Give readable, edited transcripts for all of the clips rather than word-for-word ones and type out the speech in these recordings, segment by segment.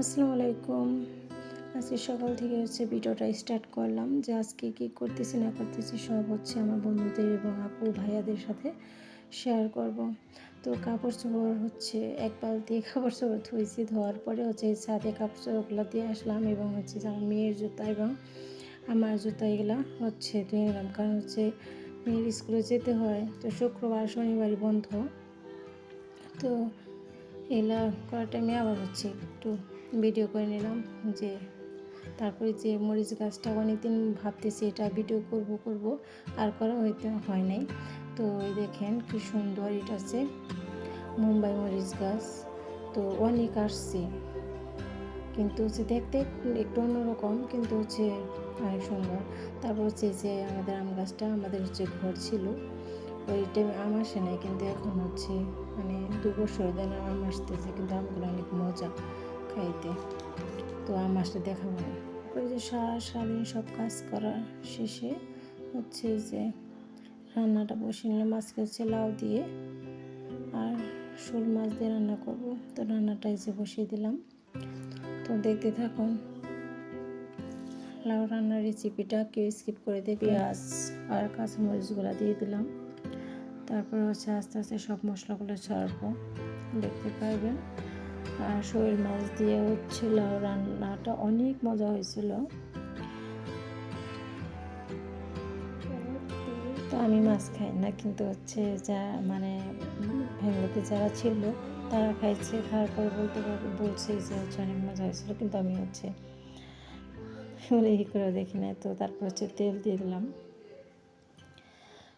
আসসালামু আলাইকুম। আজকে সকাল থেকে ভিডিওটা স্টার্ট করলাম যে আজকে কী করতেছি না করতেছি সব আমার বন্ধুদের এবং আপু ভাইয়াদের সাথে শেয়ার করব। তো কাপড় চোপড় এক বালতি কাপড় চোপড় ধুয়েছি, ধোয়ার পরে ছাদে কাপড় চোপড়গুলো দিয়ে আসলাম এবং যে আমার মেয়ের জুতা এবং আমার জুতা এগুলো ধুয়ে নিলাম, কারণ মেয়ের স্কুলে যেতে হয়। তো শুক্রবার শনিবারই বন্ধ। তো এগুলা করার টাইমে আবার একটু ভিডিও করে নিলাম। তারপরে মরিচ গাছটা অনেকদিন ভাবতেছি এটা ভিডিও করব আর করা হয় নাই। তো দেখেন কি সুন্দর, এটা মুম্বাই মরিচ গাছ। তো অনেক আসছে, কিন্তু দেখতে একটু অন্যরকম, কিন্তু অনেক সুন্দর। তারপর যে আমাদের আম গাছটা, আমাদের ঘর ছিল, ওই টাইমে আম আসে নাই, কিন্তু এখন মানে 2 বছর ধরে আম আসতেছে, কিন্তু আমগুলো অনেক মজা খাইতে। তো আম আসলে দেখাবো না। ওই সারাদিন সব কাজ করা শেষে যে রান্নাটা বসিয়ে নিলাম। আজকে লাউ দিয়ে আর শোল মাছ দিয়ে রান্না করব। তো রান্নাটা বসিয়ে দিলাম। তো দেখতে থাকুন লাউ রান্নার রেসিপিটা, কেউ স্কিপ করে দিয়ে পেঁয়াজ আর কাঁচামরিচগুলো দিয়ে দিলাম। তারপর আস্তে আস্তে সব মশলাগুলো ছাড়বো, দেখতে পারবেন। আর শোল মাছ দিয়ে লাউ রান্নাটা অনেক মজা হয়েছিল। তো আমি মাছ খাই না, কিন্তু যা মানে ফ্যামিলিতে যারা ছিল তারা খাইছে, খাওয়ার পরে বলছে যে অনেক মজা হয়েছিল, কিন্তু আমি করে দেখি না। তো তারপর তেল দিয়ে দিলাম।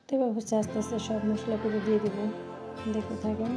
তো এবার আস্তে আস্তে সব মশলাগুলো দিয়ে দেবো, দেখতে থাকেন।